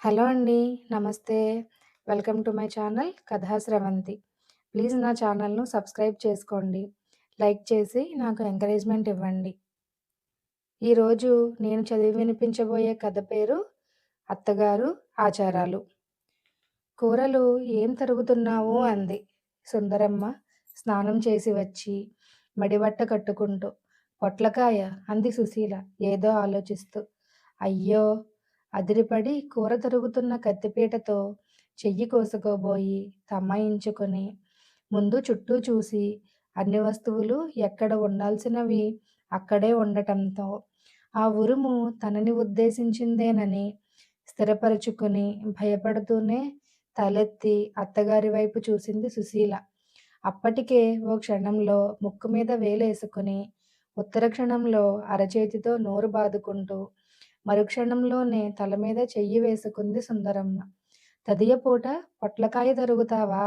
Hello అండి. నమస్తే. Welcome to my channel కథా స్రవంతి. ప్లీజ్ నా ఛానల్‌ను సబ్స్క్రైబ్ చేసుకోండి. లైక్ చేసి నాకు ఎంకరేజ్‌మెంట్ ఇవ్వండి. ఈరోజు నేను చదివి వినిపించబోయే కథ పేరు 'అత్తగారు ఆచారాలు'. కూరలు ఏం తరుగుతున్నావు అంది సుందరమ్మ స్నానం చేసి వచ్చి మడిబట్ట కట్టుకుంటూ. పొట్లకాయ అంది సుశీల ఏదో ఆలోచిస్తూ. అయ్యో! అదిరిపడి కూర తరుగుతున్న కత్తిపీటతో చెయ్యి కోసుకోబోయి తమాయించుకొని ముందు చుట్టూ చూసి అన్ని వస్తువులు ఎక్కడ ఉండాల్సినవి అక్కడే ఉండటంతో ఆ ఉరుము తనని ఉద్దేశించిందేనని స్థిరపరుచుకుని భయపడుతూనే తలెత్తి అత్తగారి వైపు చూసింది సుశీల. అప్పటికే ఓ క్షణంలో ముక్కు మీద వేలేసుకుని, ఉత్తర క్షణంలో అరచేతితో నోరు బాదుకుంటూ, మరుక్షణంలోనే తల మీద చెయ్యి వేసుకుంది సుందరమ్మ. తదియపూట పొట్లకాయ తరుగుతావా?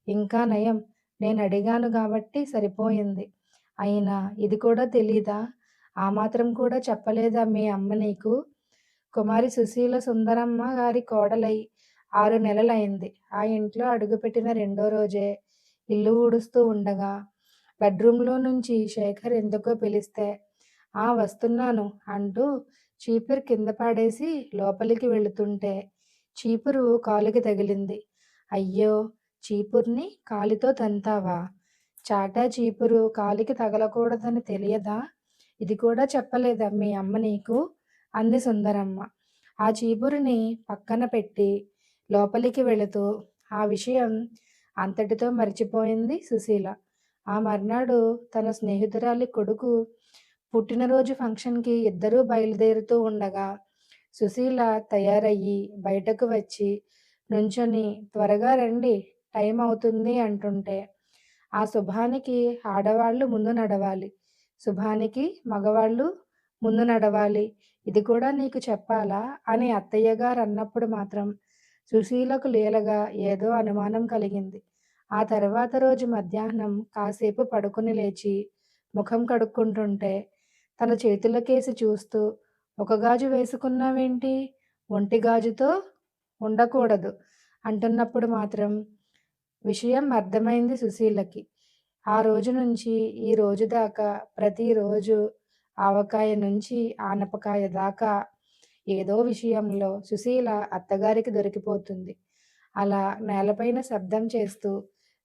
ఇంకా నయం నేనడిగాను గాబట్టి సరిపోయింది. అయినా ఇది కూడా తెలీదా? ఆ మాత్రం కూడా చెప్పలేదా మీ అమ్మ నీకు? కుమారి సుశీల సుందరమ్మ గారి కోడలై 6 నెలలయింది. ఆ ఇంట్లో అడుగుపెట్టిన రెండో రోజే ఇల్లు ఊడుస్తూ ఉండగా బెడ్రూమ్‌లో నుంచి శేఖర్ ఎందుకో పిలిస్తే, "ఆ! వస్తున్నాను" అంటూ చీపురు కింద పడేసి లోపలికి వెళుతుంటే చీపురు కాలుకి తగిలింది. అయ్యో! చీపుర్ని కాలితో తంతావా? చాటా చీపురు కాలికి తగలకూడదని తెలియదా? ఇది కూడా చెప్పలేదా మీ అమ్మ నీకు? అంది సుందరమ్మ. ఆ చీపురుని పక్కన పెట్టి లోపలికి వెళుతూ ఆ విషయం అంతటితో మరిచిపోయింది సుశీల. ఆ మర్నాడు తన స్నేహితురాలి కొడుకు పుట్టినరోజు ఫంక్షన్‌కి ఇద్దరూ బయలుదేరుతూ ఉండగా సుశీల తయారయ్యి బయటకు వచ్చి నుంచొని త్వరగా రండి టైం అవుతుంది అంటుంటే, ఆ శుభానికి ఆడవాళ్ళు ముందు నడవాలి. శుభానికి మగవాళ్ళు ముందు నడవాలి. ఇది కూడా నీకు చెప్పాలా? అని అత్తయ్య గారన్నప్పుడు మాత్రం సుశీలకు లీలగా ఏదో అనుమానం కలిగింది. ఆ తర్వాత రోజు మధ్యాహ్నం కాసేపు పడుకుని లేచి ముఖం కడుక్కుంటుంటే తన చేతులకేసి చూస్తూ, "ఒక గాజు వేసుకున్నావేంటి? ఒంటి గాజుతో ఉండకూడదు" అంటున్నప్పుడు మాత్రం విషయం అర్థమైంది సుశీలకి. ఆ రోజు నుంచి ఈ రోజు దాకా ప్రతిరోజు ఆవకాయ నుంచి ఆనపకాయ దాకా ఏదో విషయంలో సుశీల అత్తగారికి దొరికిపోతుంది. అలా నేలపైన శబ్దం చేస్తూ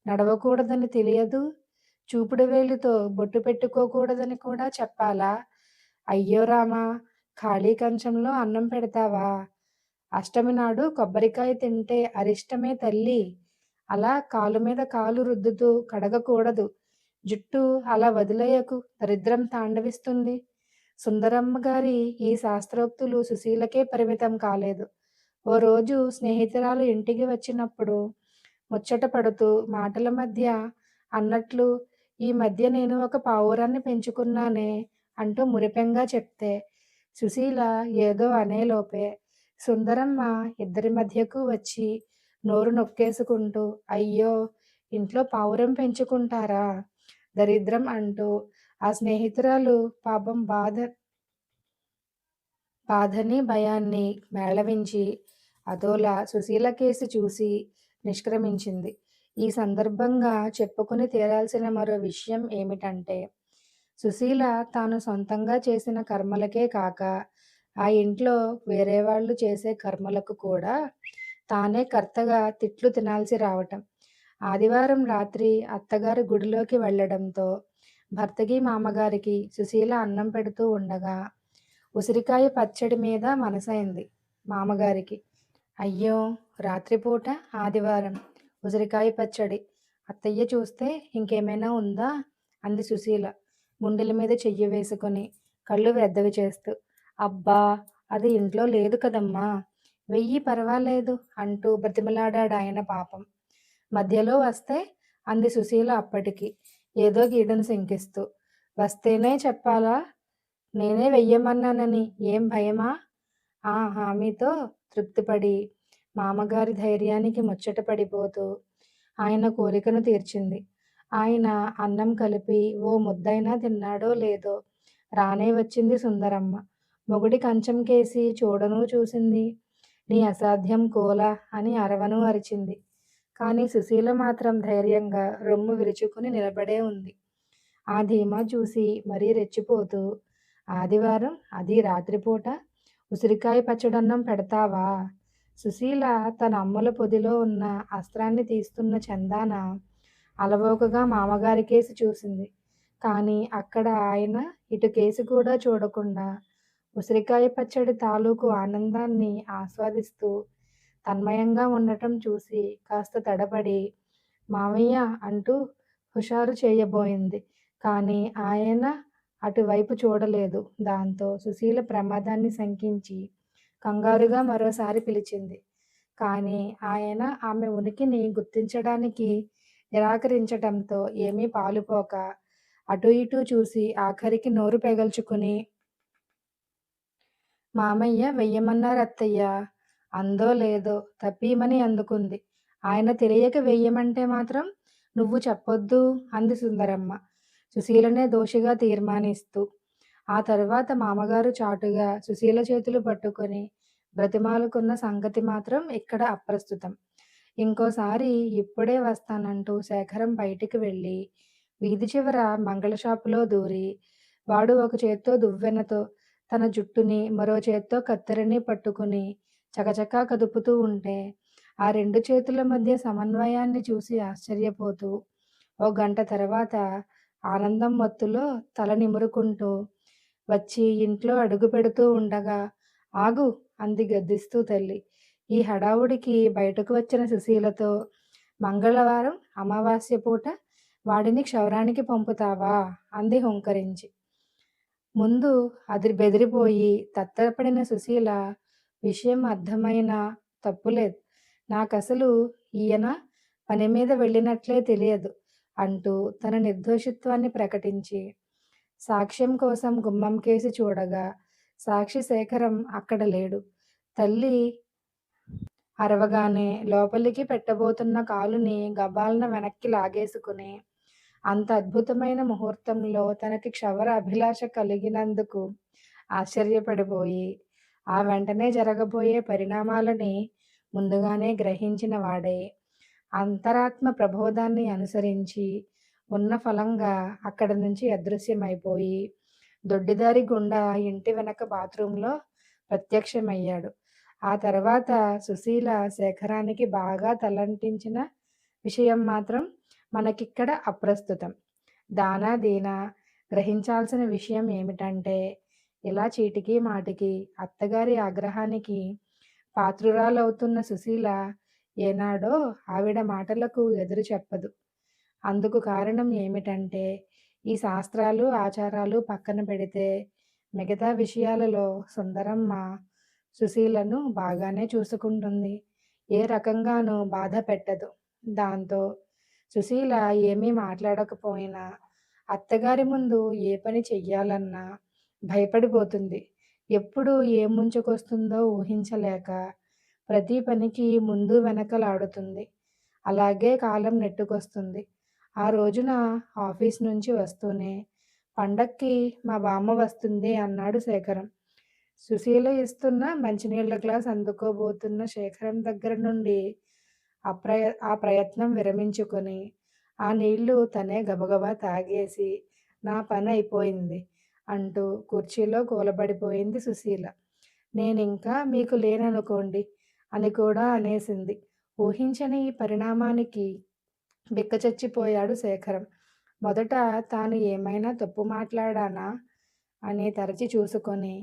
నడవకూడదని తెలియదు, చూపుడు వేలుతో బొట్టు పెట్టుకోకూడదని కూడా చెప్పాలా? అయ్యో రామా! ఖాళీ కంచంలో అన్నం పెడతావా? అష్టమి నాడు కొబ్బరికాయ తింటే అరిష్టమే తల్లీ! అలా కాలు మీద కాలు రుద్దుతూ కడగకూడదు. జుట్టు అలా వదిలేయకు దరిద్రం తాండవిస్తుంది. సుందరమ్మ గారి ఈ శాస్త్రోక్తులు సుశీలకే పరిమితం కాలేదు. ఓ రోజు స్నేహితురాలు ఇంటికి వచ్చినప్పుడు ముచ్చట పడుతూ మాటల మధ్య అన్నట్లు, "ఈ మధ్య నేను ఒక పావురాన్ని పెంచుకున్నానే" అంటూ మురిపెంగా చెప్తే, సుశీల ఏదో అనేలోపే సుందరమ్మ ఇద్దరి మధ్యకు వచ్చి నోరు నొక్కేసుకుంటూ, "అయ్యో! ఇంట్లో పావురం పెంచుకుంటారా? దరిద్రం" అంటూ ఆ స్నేహితురాలు పాపం బాధని, భయాన్ని మేళవించి అదోలా సుశీల కేసి చూసి నిష్క్రమించింది. ఈ సందర్భంగా చెప్పుకుని తీరాల్సిన మరో విషయం ఏమిటంటే, సుశీల తాను సొంతంగా చేసిన కర్మలకే కాక, ఆ ఇంట్లో వేరే వాళ్ళు చేసే కర్మలకు కూడా తానే కర్తగా తిట్లు తినాల్సి రావటం. ఆదివారం రాత్రి అత్తగారు గుడిలోకి వెళ్ళడంతో భర్తకి, మామగారికి సుశీల అన్నం పెడుతూ ఉండగా ఉసిరికాయ పచ్చడి మీద మనసైంది మామగారికి. అయ్యో! రాత్రిపూట ఆదివారం ఉసిరికాయ పచ్చడి. అత్తయ్య చూస్తే ఇంకేమైనా ఉందా? అంది సుశీల గుండెల మీద చెయ్యి వేసుకొని, కళ్ళు పెద్దవి చేస్తూ. అబ్బా! అది ఇంట్లో లేదు కదమ్మా! వెయ్యి పర్వాలేదు అంటూ బ్రతిమలాడాడాయన పాపం. మధ్యలో వస్తే అంది సుశీల అప్పటికి ఏదో గీతను శంకిస్తూ. వస్తేనే చెప్పాలా? నేనే వెయ్యమన్నానని ఏం భయమా? ఆ హామీతో తృప్తిపడి మామగారి ధైర్యానికి ముచ్చట పడిపోతూ ఆయన కోరికను తీర్చింది. ఆయన అన్నం కలిపి ఓ ముద్దైనా తిన్నాడో లేదో రానే వచ్చింది సుందరమ్మ. మొగుడి కంచం కేసి చూడనూ చూసింది. నీ అసాధ్యం కోలా అని అరవను అరిచింది. కానీ సుశీల మాత్రం ధైర్యంగా రొమ్ము విరుచుకుని నిలబడే ఉంది. ఆ ధీమా చూసి మరీ రెచ్చిపోతూ, ఆదివారం అదీ రాత్రిపూట ఉసిరికాయ పచ్చడన్నం పెడతావా? సుశీల తన అమ్మల పొదిలో ఉన్న అస్త్రాన్ని తీస్తున్న చందాన అలవోకగా మామగారికేసి చూసింది. కానీ అక్కడ ఆయన ఇటు కేసి కూడా చూడకుండా ఉసిరికాయ పచ్చడి తాలూకు ఆనందాన్ని ఆస్వాదిస్తూ తన్మయంగా ఉండటం చూసి కాస్త తడబడి మావయ్య అంటూ హుషారు చేయబోయింది. కానీ ఆయన అటువైపు చూడలేదు. దాంతో సుశీల ప్రమాదాన్ని శంకించి కంగారుగా మరోసారి పిలిచింది. కానీ ఆయన ఆమె ఉనికిని గుర్తించడానికి నిరాకరించటంతో ఏమీ పాలుపోక అటూ ఇటూ చూసి ఆఖరికి నోరు పెగల్చుకుని మామయ్య వెయ్యమన్నారత్తయ్య అందో లేదో తప్పీమని అందుకుంది. ఆయన తెలియక వెయ్యమంటే మాత్రం నువ్వు చెప్పొద్దు అంది సుందరమ్మ సుశీలనే దోషిగా తీర్మానిస్తూ. ఆ తరువాత మామగారు చాటుగా సుశీల చేతులు పట్టుకొని బ్రతిమాలుకున్న సంగతి మాత్రం ఇక్కడ అప్రస్తుతం. ఇంకోసారి ఇప్పుడే వస్తానంటూ శేఖరం బయటికి వెళ్ళి వీధి చివర మంగళ షాపులో దూరి వాడు ఒక చేత్తో దువ్వెనతో తన జుట్టుని మరో చేత్తో కత్తెరని పట్టుకుని చకచకా కదుపుతూ ఉంటే ఆ రెండు చేతుల మధ్య సమన్వయాన్ని చూసి ఆశ్చర్యపోతూ ఓ గంట తర్వాత ఆనందం మత్తులో తల నిమురుకుంటూ వచ్చి ఇంట్లో అడుగు పెడుతూ ఉండగా ఆగు అంది గద్దిస్తూ తల్లి. ఈ హడావుడికి బయటకు వచ్చిన సుశీలతో మంగళవారం అమావాస్య పూట వాడిని క్షౌరానికి పంపుతావా అంది హుంకరించి. ముందు అది బెదిరిపోయి తత్తరపడిన సుశీల విషయం అర్థమైనా తప్పులేదు, నాకసలు ఈయన పని మీద వెళ్ళినట్లే తెలియదు అంటూ తన నిర్దోషిత్వాన్ని ప్రకటించి సాక్ష్యం కోసం గుమ్మం కేసి చూడగా సాక్షి శేఖరం అక్కడ లేడు. తల్లి అరవగానే లోపలికి పెట్టబోతున్న కాలుని గబాల్న వెనక్కి లాగేసుకుని అంత అద్భుతమైన ముహూర్తంలో తనకి క్షవర అభిలాష కలిగినందుకు ఆశ్చర్యపడిపోయి ఆ వెంటనే జరగబోయే పరిణామాలని ముందుగానే గ్రహించిన వాడే అంతరాత్మ ప్రబోధాన్ని అనుసరించి ఉన్న ఫలంగా అక్కడి నుంచి అదృశ్యమైపోయి దొడ్డిదారి గుండా ఇంటి వెనక బాత్రూంలో ప్రత్యక్షమయ్యాడు. ఆ తర్వాత సుశీల శేఖరానికి బాగా తలంటించిన విషయం మాత్రం మనకిక్కడ అప్రస్తుతం. దానా దీనా గ్రహించాల్సిన విషయం ఏమిటంటే ఇలా చీటికి మాటికి అత్తగారి ఆగ్రహానికి పాత్రురాలవుతున్న సుశీల ఏనాడో ఆవిడ మాటలకు ఎదురు చెప్పదు. అందుకు కారణం ఏమిటంటే ఈ శాస్త్రాలు ఆచారాలు పక్కన పెడితే మిగతా విషయాలలో సుందరమ్మ సుశీలను బాగానే చూసుకుంటుంది. ఏ రకంగానూ బాధ పెట్టదు. దాంతో సుశీల ఏమీ మాట్లాడకపోయినా అత్తగారి ముందు ఏ పని చెయ్యాలన్నా భయపడిపోతుంది. ఎప్పుడు ఏం ముంచుకొస్తుందో ఊహించలేక ప్రతి పనికి ముందు వెనకలాడుతుంది. అలాగే కాలం నెట్టుకొస్తుంది. ఆ రోజున ఆఫీస్ నుంచి వస్తూనే పండక్కి మా బామ్మ వస్తుంది అన్నాడు శేఖరం. సుశీల ఇస్తున్న మంచినీళ్ల గ్లాస్ అందుకోబోతున్న శేఖరం దగ్గర నుండి ఆ ప్రయత్నం విరమించుకొని ఆ నీళ్లు తనే గబగబా తాగేసి నా పని అయిపోయింది అంటూ కుర్చీలో కూలబడిపోయింది సుశీల. నేనింకా మీకు లేననుకోండి అని కూడా అనేసింది. ఊహించని పరిణామానికి బిక్కచచ్చిపోయాడు శేఖరం. మొదట తాను ఏమైనా తప్పు మాట్లాడానా అని తరచి చూసుకొని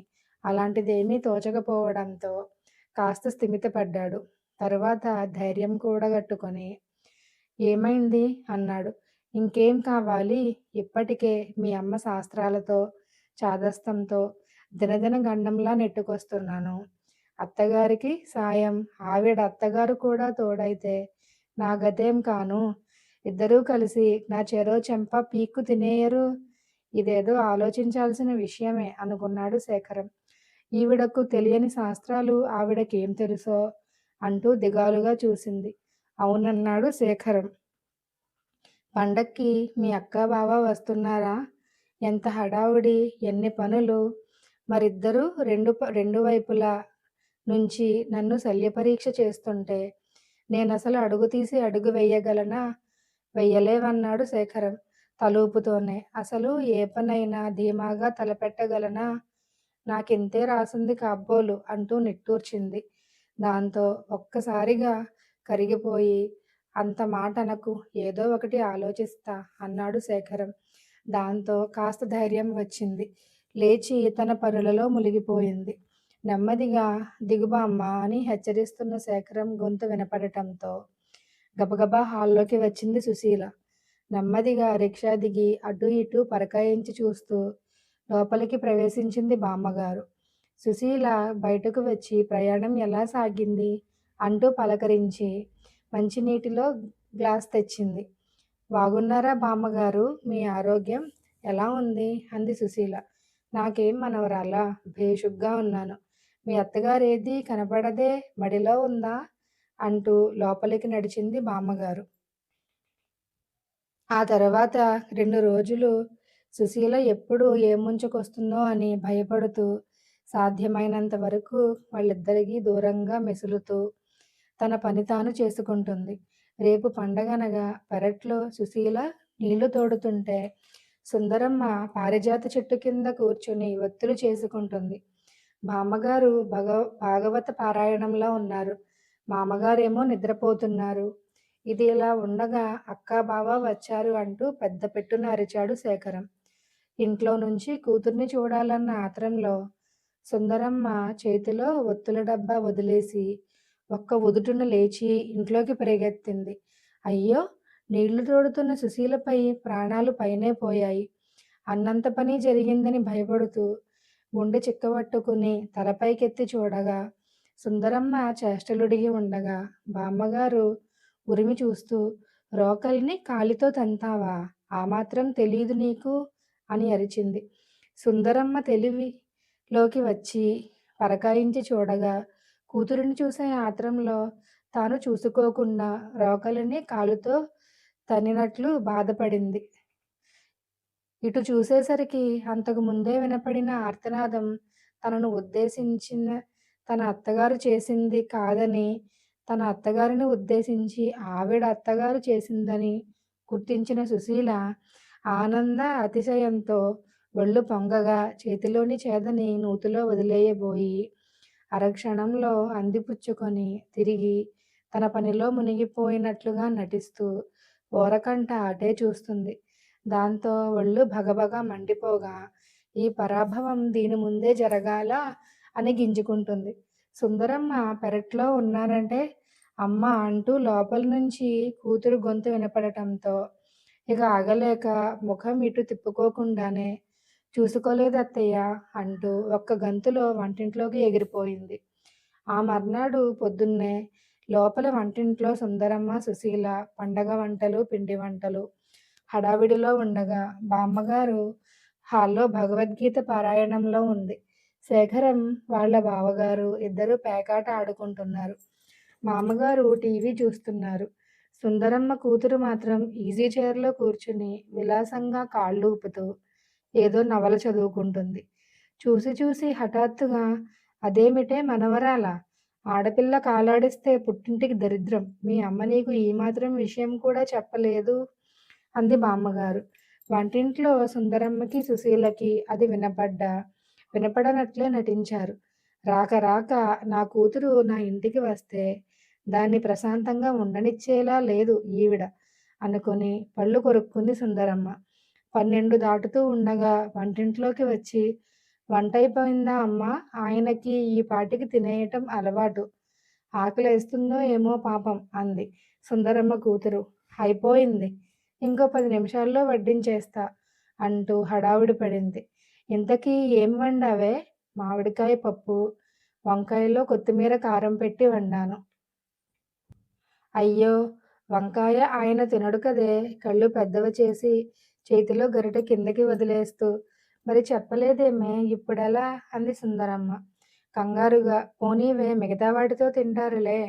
అలాంటిదేమీ తోచకపోవడంతో కాస్త స్థిమితపడ్డాడు. తరువాత ధైర్యం కూడగట్టుకొని ఏమైంది అన్నాడు. ఇంకేం కావాలి, ఇప్పటికే మీ అమ్మ శాస్త్రాలతో చాదస్తంతో దినదిన గండంలా నెట్టుకొస్తున్నాను. అత్తగారికి సాయం, ఆవిడ అత్తగారు కూడా తోడైతే నా గతేం కాను. ఇద్దరూ కలిసి నా చెరో చెంప పీక్కు తినేయరు. ఇదేదో ఆలోచించాల్సిన విషయమే అనుకున్నాడు శేఖరం. ఈవిడకు తెలియని శాస్త్రాలు ఆవిడకేం తెలుసో అంటూ దిగాలుగా చూసింది. అవునన్నాడు శేఖరం. పండక్కి మీ అక్క బావ వస్తున్నారా? ఎంత హడావుడి, ఎన్ని పనులు. మరిద్దరూ రెండు వైపులా నుంచి నన్ను శల్యపరీక్ష చేస్తుంటే నేనసలు అడుగు తీసి అడుగు వెయ్యగలనా? వెయ్యలేవన్నాడు శేఖరం తలూపుతోనే. అసలు ఏ పనైనా ధీమాగా తలపెట్టగలనా? నాకింతే రాసుంది కాబోలు అంటూ నిట్టూర్చింది. దాంతో ఒక్కసారిగా కరిగిపోయి, అంత మాటనకు, ఏదో ఒకటి ఆలోచిస్తా అన్నాడు శేఖరం. దాంతో కాస్త ధైర్యం వచ్చింది. లేచి తన పనులలో మునిగిపోయింది. నెమ్మదిగా దిగు బామ్మా అని హెచ్చరిస్తున్న శేఖరం గొంతు వినపడటంతో గబగబా హాల్లోకి వచ్చింది సుశీల. నెమ్మదిగా రిక్షా దిగి అటూ ఇటూ పరకాయించి చూస్తూ లోపలికి ప్రవేశించింది బామ్మగారు. సుశీల బయటకు వచ్చి ప్రయాణం ఎలా సాగింది అంటూ పలకరించి మంచినీటిలో గ్లాస్ తెచ్చింది. బాగున్నారా బామ్మగారు? మీ ఆరోగ్యం ఎలా ఉంది? అంది సుశీల. నాకేం మనవరాలా, భేషుగ్గా ఉన్నాను. మీ అత్తగారేది కనపడదే, మడిలో ఉందా? అంటూ లోపలికి నడిచింది బామ్మగారు. ఆ తర్వాత 2 రోజులు సుశీల ఎప్పుడు ఏ ముంచుకొస్తుందో అని భయపడుతూ సాధ్యమైనంత వరకు వాళ్ళిద్దరికీ దూరంగా మెసులుతూ తన పని తాను చేసుకుంటుంది. రేపు పండగనగా పెరట్లో సుశీల నీళ్లు తోడుతుంటే సుందరమ్మ పారిజాత చెట్టు కింద కూర్చుని ఒత్తులు చేసుకుంటుంది. బామ్మగారు భాగవత పారాయణంలో ఉన్నారు. మామగారేమో నిద్రపోతున్నారు. ఇది ఇలా ఉండగా అక్కా బావ వచ్చారు అంటూ పెద్ద పెట్టున అరిచాడు శేఖరం. ఇంట్లో నుంచి కూతుర్ని చూడాలన్న ఆత్రంలో సుందరమ్మ చేతిలో ఒత్తుల డబ్బా వదిలేసి ఒక్క ఉదుటున లేచి ఇంట్లోకి పరిగెత్తింది. అయ్యో, నీళ్లు తోడుతున్న సుశీలపై ప్రాణాలు పైనే పోయాయి. అన్నంత పని జరిగిందని భయపడుతూ గుండె చిక్కబట్టుకుని తలపైకెత్తి చూడగా సుందరమ్మ చేష్టలుడిగి ఉండగా బామ్మగారు ఉరిమి చూస్తూ, రోకల్ని కాలితో తంతావా? ఆ మాత్రం తెలీదు నీకు అని అరిచింది. సుందరమ్మ తెలివిలోకి వచ్చి పరకాయించి చూడగా కూతురిని చూసే ఆత్రంలో తాను చూసుకోకుండా రోకలిని కాలుతో తన్నినట్లు బాధపడింది. ఇటు చూసేసరికి అంతకు ముందే వినపడిన ఆర్తనాదం తనను ఉద్దేశించిన తన అత్తగారు చేసింది కాదని, తన అత్తగారిని ఉద్దేశించి ఆవిడ అత్తగారు చేసిందని గుర్తించిన సుశీల ఆనంద అతిశయంతో ఒళ్ళు పొంగగా చేతిలోని చేదని నూతిలో వదిలేయబోయి అరక్షణంలో అందిపుచ్చుకొని తిరిగి తన పనిలో మునిగిపోయినట్లుగా నటిస్తూ ఓరకంట అటే చూస్తుంది. దాంతో ఒళ్ళు భగభగ మండిపోగా ఈ పరాభవం దీని ముందే జరగాల అని గింజుకుంటుంది. సుందరమ్మ పెరట్లో ఉన్నారంటే అమ్మ అంటూ లోపల నుంచి కూతురు గొంతు వినపడటంతో ఇక ఆగలేక ముఖం ఇటు తిప్పుకోకుండానే చూసుకోలేదు అత్తయ్య అంటూ ఒక్క గంతులో వంటింట్లోకి ఎగిరిపోయింది. ఆ మర్నాడు పొద్దున్నే లోపల వంటింట్లో సుందరమ్మ సుశీల పండగ వంటలు పిండి వంటలు హడావిడిలో ఉండగా బామ్మగారు హాల్లో భగవద్గీత పారాయణంలో ఉంది. శేఖరం వాళ్ళ బావగారు ఇద్దరు పేకాట ఆడుకుంటున్నారు. మామగారు టీవీ చూస్తున్నారు. సుందరమ్మ కూతురు మాత్రం ఈజీ చైర్లో కూర్చుని విలాసంగా కాళ్ళు ఊపుతూ ఏదో నవల చదువుకుంటుంది. చూసి చూసి హఠాత్తుగా అదేమిటే మనవరాలా, ఆడపిల్ల కాలాడిస్తే పుట్టింటికి దరిద్రం, మీ అమ్మ నీకు ఈ మాత్రం విషయం కూడా చెప్పలేదు అంది బామ్మగారు. వంటింట్లో సుందరమ్మకి సుశీలకి అది వినపడనట్లే నటించారు. రాక రాక నా కూతురు నా ఇంటికి వస్తే దాన్ని ప్రశాంతంగా ఉండనిచ్చేలా లేదు ఈవిడ అనుకుని పళ్ళు కొరుక్కుంది సుందరమ్మ. 12 దాటుతూ ఉండగా వంటింట్లోకి వచ్చి వంటైపోయిందా అమ్మా, ఆయనకి ఈ పాటికి తినేయటం అలవాటు, ఆకలేస్తుందో ఏమో పాపం అంది సుందరమ్మ కూతురు. అయిపోయింది, ఇంకో 10 నిమిషాల్లో వడ్డించేస్తా అంటూ హడావుడి పడింది. ఇంతకీ ఏం వండావే? మామిడికాయ పప్పు, వంకాయలో కొత్తిమీర కారం పెట్టి వండాను. అయ్యో, వంకాయ ఆయన తినడు కదే కళ్ళు పెద్దవి చేసి చేతిలో గరిట కిందకి వదిలేస్తూ. మరి చెప్పలేదేమే, ఇప్పుడెలా అంది సుందరమ్మ కంగారుగా. పోనీవే, మిగతా వాటితో తింటారులే.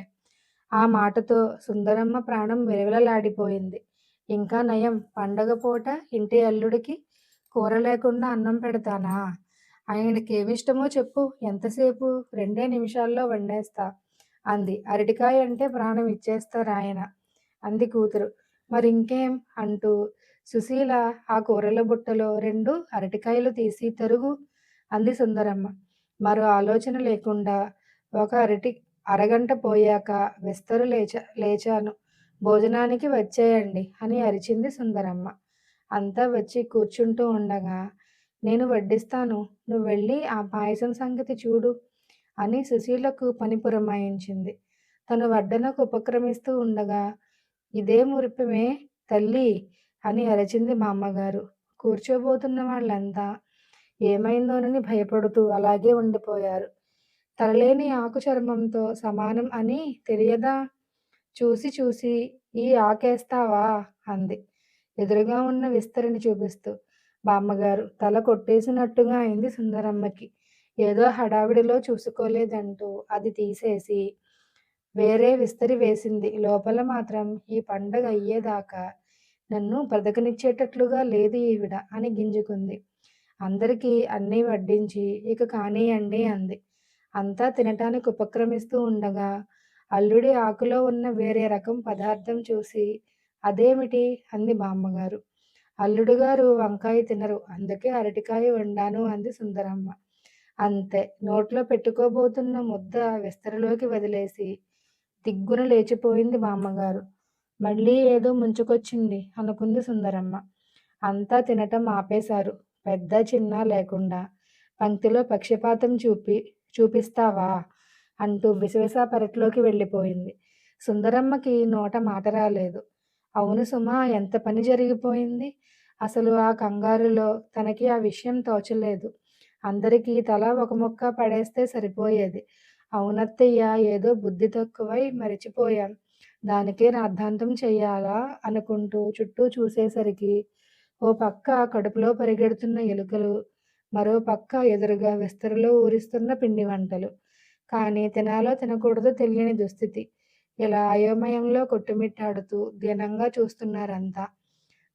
ఆ మాటతో సుందరమ్మ ప్రాణం విలవిలలాడిపోయింది. ఇంకా నయం, పండగ పూట ఇంటి అల్లుడికి కూర లేకుండా అన్నం పెడతానా? ఆయనకేమిష్టమో చెప్పు, ఎంతసేపు? 2 నిమిషాల్లో వండేస్తా అంది. అరటికాయ అంటే ప్రాణం ఇచ్చేస్తారాయన అంది కూతురు. మరింకేం అంటూ సుశీల ఆ కూరల బుట్టలో 2 అరటికాయలు తీసి తరుగు అంది సుందరమ్మ. మరో ఆలోచన లేకుండా ఒక అరగంట పోయాక విస్తరు లేచాను. భోజనానికి వచ్చేయండి అని అరిచింది సుందరమ్మ. అంతా వచ్చి కూర్చుంటూ ఉండగా, నేను వడ్డిస్తాను, నువ్వెళ్ళి ఆ పాయసం సంగతి చూడు అని సుశీలకు పని పురమాయించింది. తను వడ్డనకు ఉపక్రమిస్తూ ఉండగా, ఇదే మురిపెమే తల్లీ అని అరిచింది మా అమ్మగారు. కూర్చోబోతున్న వాళ్ళంతా ఏమైందోనని భయపడుతూ అలాగే ఉండిపోయారు. తలలేని ఆకు చర్మంతో సమానం అని తెలియదా? చూసి చూసి ఈ ఆకేస్తావా అంది ఎదురుగా ఉన్న విస్తరిని చూపిస్తూ. బామ్మగారు తల కొట్టేసినట్టుగా అయింది సుందరమ్మకి. ఏదో హడావిడిలో చూసుకోలేదంటూ అది తీసేసి వేరే విస్తరి వేసింది. లోపల మాత్రం ఈ పండగ అయ్యేదాకా నన్ను బ్రతకనిచ్చేటట్లుగా లేదు ఈవిడ అని గింజుకుంది. అందరికీ అన్నీ వడ్డించి ఇక కానియండి అంది. అంతా తినటానికి ఉపక్రమిస్తూ ఉండగా అల్లుడి ఆకులో ఉన్న వేరే రకం పదార్థం చూసి అదేమిటి అంది బామ్మగారు. అల్లుడు గారు వంకాయ తినరు, అందుకే అరటికాయ వండాను అంది సుందరమ్మ. అంతే. నోట్లో పెట్టుకోబోతున్న ముద్ద విస్తరలోకి వదిలేసి దిగ్గున లేచిపోయింది బామ్మగారు. మళ్ళీ ఏదో ముంచుకొచ్చింది అనుకుంది సుందరమ్మ. అంతా తినటం ఆపేశారు, పెద్ద చిన్న లేకుండా. పంక్తిలో పక్షపాతం చూపిస్తావా అంటూ విసవిస పెరట్లోకి వెళ్ళిపోయింది. సుందరమ్మకి నోట మాట రాలేదు. అవును సుమా, ఎంత పని జరిగిపోయింది. అసలు ఆ కంగారులో తనకి ఆ విషయం తోచలేదు. అందరికీ తలా ఒక ముక్క పడేస్తే సరిపోయేది. అవునత్తయ్య, ఏదో బుద్ధి తక్కువై మరిచిపోయాం. దానికే రాద్ధాంతం చెయ్యాలా అనుకుంటూ చుట్టూ చూసేసరికి ఓ పక్క కడుపులో పరిగెడుతున్న ఎలుకలు, మరో పక్క ఎదురుగా విస్తరలో ఊరిస్తున్న పిండి వంటలు. కానీ తినాలో తినకూడదో తెలియని దుస్థితి. ఇలా అయోమయంలో కొట్టుమిట్టాడుతూ దీనంగా చూస్తున్నారంతా.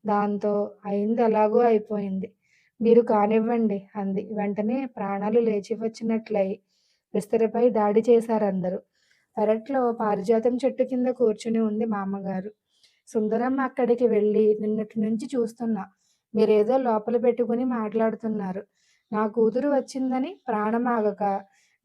దాంతో అయింది అలాగూ అయిపోయింది. మీరు కానివ్వండి అంది. వెంటనే ప్రాణాలు లేచి వచ్చినట్లయి విస్తరపై దాడి చేశారందరూ. పెరట్లో పారిజాతం చెట్టు కింద కూర్చుని ఉంది మామగారు. సుందరమ్మ అక్కడికి వెళ్ళి, నిన్నటి నుంచి చూస్తున్నా, మీరేదో లోపల పెట్టుకుని మాట్లాడుతున్నారు. నా కూతురు వచ్చిందని ప్రాణమాగక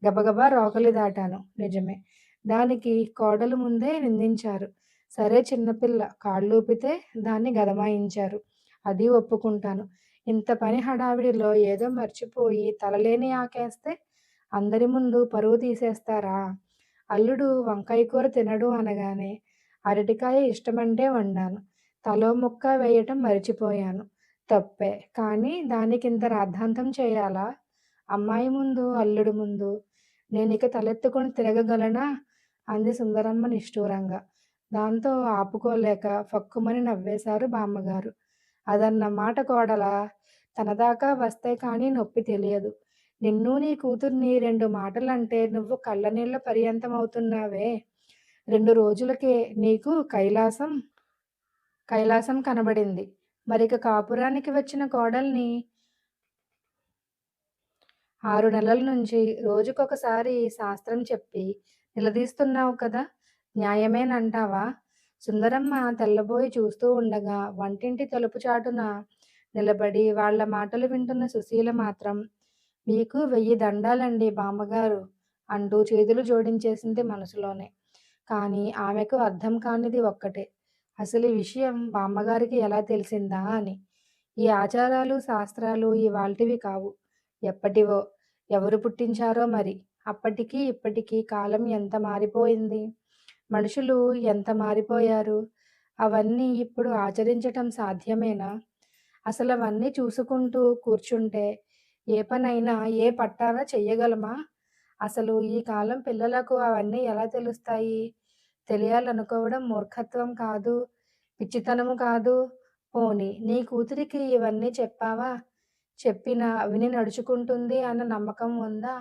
గబగబా రోకలి దాటాను, నిజమే. దానికి కోడలు ముందే నిందించారు. సరే, చిన్నపిల్ల కాళ్ళూపితే దాన్ని గదమాయించారు, అది ఒప్పుకుంటాను. ఇంత పని హడావిడిలో ఏదో మర్చిపోయి తలలేని ఆకేస్తే అందరి ముందు పరువు తీసేస్తారా? అల్లుడు వంకాయ కూర తినడు అనగానే అరటికాయ ఇష్టమంటే వండాను. తలో ముక్క వేయటం మరిచిపోయాను. తప్పే, కానీ దానికింత రాద్ధాంతం చేయాలా? అమ్మాయి ముందు, అల్లుడు ముందు నేనిక తలెత్తుకొని తిరగగలనా అంది సుందరమ్మ నిష్ఠూరంగా. దాంతో ఆపుకోలేక ఫక్కుమని నవ్వేశారు బామ్మగారు. అదన్నమాట కోడలా, తనదాకా వస్తే కానీ నొప్పి తెలియదు. నిన్ను నీ కూతుర్ని 2 మాటలంటే నువ్వు కళ్ళనీళ్ళ పర్యంతమవుతున్నావే. 2 రోజులకే నీకు కైలాసం కనబడింది. మరిక కాపురానికి వచ్చిన కోడల్ని 6 నెలల నుంచి రోజుకొకసారి శాస్త్రం చెప్పి నిలదీస్తున్నావు కదా, న్యాయమేనంటావా? సుందరమ్మ తెల్లబోయి చూస్తూ ఉండగా వంటింటి తలుపు చాటున నిలబడి వాళ్ళ మాటలు వింటున్న సుశీల మాత్రం, మీకు 1000 దండాలండి బామ్మగారు అంటూ చేతులు జోడించేసింది మనసులోనే. కానీ ఆమెకు అర్థం కానిది ఒక్కటే, అసలు ఈ విషయం బామ్మగారికి ఎలా తెలిసిందా అని. ఈ ఆచారాలు శాస్త్రాలు ఇవాల్టివి కావు, ఎప్పటివో. ఎవరు పుట్టించారో మరి. అప్పటికి ఇప్పటికీ కాలం ఎంత మారిపోయింది. మనుషులు ఎంత మారిపోయారు. అవన్నీ ఇప్పుడు ఆచరించటం సాధ్యమేనా? అసలవన్నీ చూసుకుంటూ కూర్చుంటే ఏ పనైనా ఏ పట్టాన చెయ్యగలమా? అసలు ఈ కాలం పిల్లలకు అవన్నీ ఎలా తెలుస్తాయి? తెలియాలనుకోవడం మూర్ఖత్వం కాదు, పిచ్చితనము కాదు. పోనీ నీ కూతురికి ఇవన్నీ చెప్పావా? చెప్పినా విని నడుచుకుంటుంది అన్న నమ్మకం ఉందా?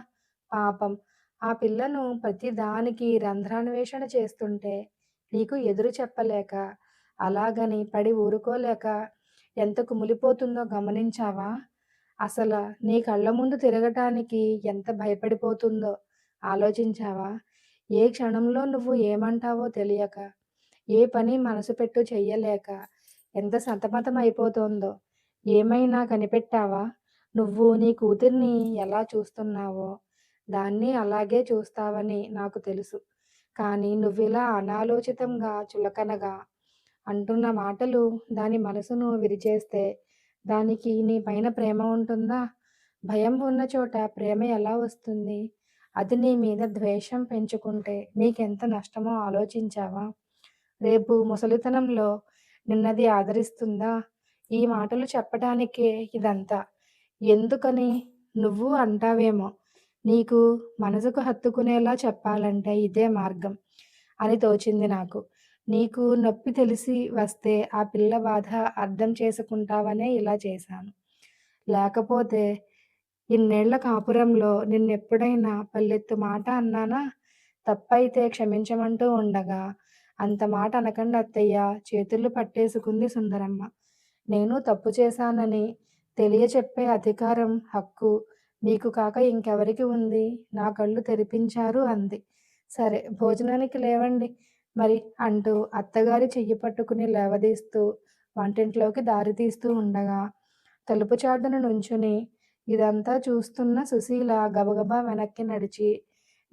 పాపం, ఆ పిల్లను ప్రతి దానికి రంధ్రాన్వేషణ చేస్తుంటే నీకు ఎదురు చెప్పలేక, అలాగని పడి ఊరుకోలేక ఎంత కుమిలిపోతుందో గమనించావా? అసల నీ కళ్ళ ముందు తిరగటానికి ఎంత భయపడిపోతుందో ఆలోచించావా? ఏ క్షణంలో నువ్వు ఏమంటావో తెలియక, ఏ పని మనసు పెట్టు చెయ్యలేక ఎంత సతమతమైపోతోందో. ఏమైనా కనిపెట్టావా? నువ్వు నీ కూతుర్ని ఎలా చూస్తున్నావో, దాన్ని అలాగే చూస్తావని నాకు తెలుసు. కానీ నువ్విలా అనాలోచితంగా, చులకనగా అంటున్న మాటలు దాని మనసును విరిచేస్తే, దానికి నీ పైన ప్రేమ ఉంటుందా? భయం ఉన్న చోట ప్రేమ ఎలా వస్తుంది? అది నీ మీద ద్వేషం పెంచుకుంటే నీకెంత నష్టమో ఆలోచించావా? రేపు ముసలితనంలో నిన్నది ఆదరిస్తుందా? ఈ మాటలు చెప్పటానికే ఇదంతా. ఎందుకని నువ్వు అంటావేమో, నీకు మనసుకు హత్తుకునేలా చెప్పాలంటే ఇదే మార్గం అని తోచింది నాకు. నీకు నొప్పి తెలిసి వస్తే ఆ పిల్ల బాధ అర్థం చేసుకుంటావనే ఇలా చేశాను. లేకపోతే ఇన్నేళ్ల కాపురంలో నిన్నెప్పుడైనా పల్లెత్తు మాట అన్నానా? తప్పైతే క్షమించమంటూ ఉండగా, అంత మాట అనకండి అత్తయ్య చేతులు పట్టేసుకుంది సుందరమ్మ. నేను తప్పు చేశానని తెలియచెప్పే అధికారం, హక్కు మీకు కాక ఇంకెవరికి ఉంది? నా కళ్ళు తెరిపించారు అంది. సరే భోజనానికి లేవండి మరి అంటూ అత్తగారి చెయ్యి పట్టుకుని లేవదీస్తూ వంటింట్లోకి దారి తీస్తూ ఉండగా, తలుపు చాటున నుంచుని ఇదంతా చూస్తున్న సుశీల గబగబా వెనక్కి నడిచి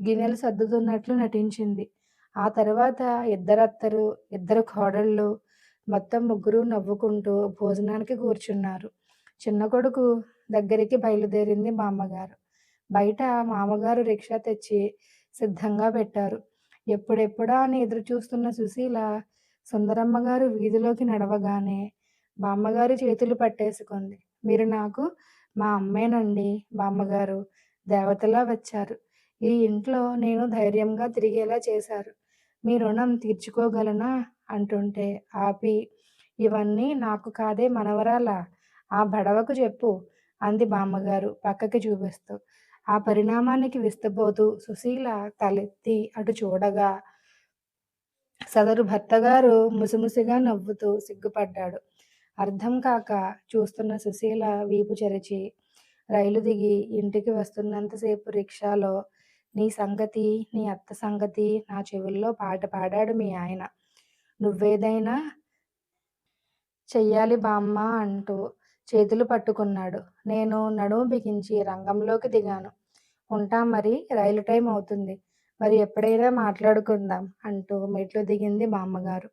గిన్నెలు సర్దుతున్నట్లు నటించింది. ఆ తర్వాత ఇద్దరత్తరు, ఇద్దరు కోడళ్ళు మొత్తం ముగ్గురు నవ్వుకుంటూ భోజనానికి కూర్చున్నారు. చిన్న కొడుకు దగ్గరికి బయలుదేరింది బామ్మగారు. బయట మామగారు రిక్షా తెచ్చి సిద్ధంగా పెట్టారు. ఎప్పుడెప్పుడా అని ఎదురుచూస్తున్న సుశీల సుందరమ్మ గారు వీధిలోకి నడవగానే బామ్మగారి చేతులు పట్టేసుకుంది. మీరు నాకు మా అమ్మేనండి బామ్మగారు. దేవతలా వచ్చారు. ఈ ఇంట్లో నేను ధైర్యంగా తిరిగేలా చేశారు. మీ రుణం తీర్చుకోగలనా అంటుంటే ఆపి, ఇవన్నీ నాకు కాదే మనవరాలా, ఆ బడవకు చెప్పు అంది బామ్మగారు పక్కకి చూపిస్తూ. ఆ పరిణామానికి విస్తుపోతూ సుశీల తలెత్తి అటు చూడగా సదరు భర్తగారు ముసిముసిగా నవ్వుతూ సిగ్గుపడ్డాడు. అర్థం కాక చూస్తున్న సుశీల వీపు చెరిచి రైలు దిగి ఇంటికి వస్తున్నంతసేపు రిక్షాలో నీ సంగతి, నీ అత్త సంగతి నా చెవుల్లో పాట పాడాడు మీ ఆయన. నువ్వేదైనా చెయ్యాలి బామ్మ అంటూ చేతులు పట్టుకున్నాడు. నేను నడుము బిగించి రంగంలోకి దిగాను. ఉంటా మరి, రైలు టైం అవుతుంది. మరి ఎప్పుడైనా మాట్లాడుకుందాం అంటూ మెట్లు దిగింది బామ్మగారు.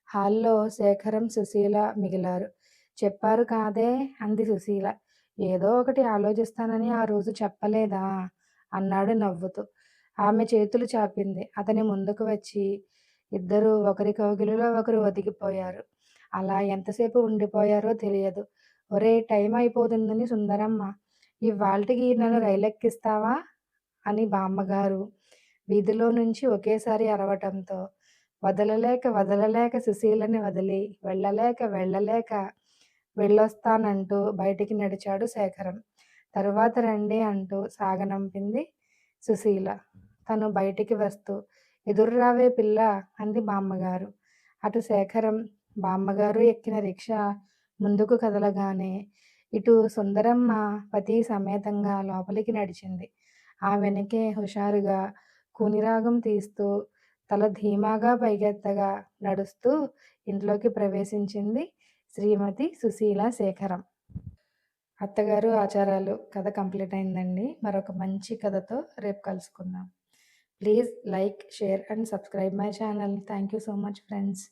హాల్లో శేఖరం, సుశీల మిగిలారు. చెప్పారు కాదే అంది సుశీల. ఏదో ఒకటి ఆలోచిస్తానని ఆ రోజు చెప్పలేదా అన్నాడు నవ్వుతూ. ఆమె చేతులు చాపింది. అతని ముందుకు వచ్చి ఇద్దరూ ఒకరి కౌగిలిలో ఒకరు ఒదిగిపోయారు. అలా ఎంతసేపు ఉండిపోయారో తెలియదు. ఒరేయ్ టైం అయిపోతుందని సుందరమ్మ, ఇవ్వాల్టికి నన్ను రైలెక్కిస్తావా అని బామ్మగారు వీధిలో నుంచి ఒకేసారి అరవటంతో వదలలేక వదలలేక సుశీలని వదిలి వెళ్ళలేక వెళ్ళొస్తానంటూ బయటికి నడిచాడు శేఖరం. తరువాత రండి అంటూ సాగనంపింది సుశీల. తను బయటికి వస్తూ ఎదుర్రావే పిల్ల అంది బామ్మగారు. అటు శేఖరం, బామ్మగారు ఎక్కిన రిక్షా ముందుకు కదలగానే ఇటు సుందరమ్మ పతి సమేతంగా లోపలికి నడిచింది. ఆ వెనకే హుషారుగా కూనిరాగం తీస్తూ తల ధీమాగా పైకెత్తగా నడుస్తూ ఇంట్లోకి ప్రవేశించింది శ్రీమతి సుశీల శేఖరం. అత్తగారు ఆచారాలు కథ కంప్లీట్ అయిందండి. మరొక మంచి కథతో రేపు కలుసుకుందాం. Please like, share and subscribe my channel. Thank you so much friends.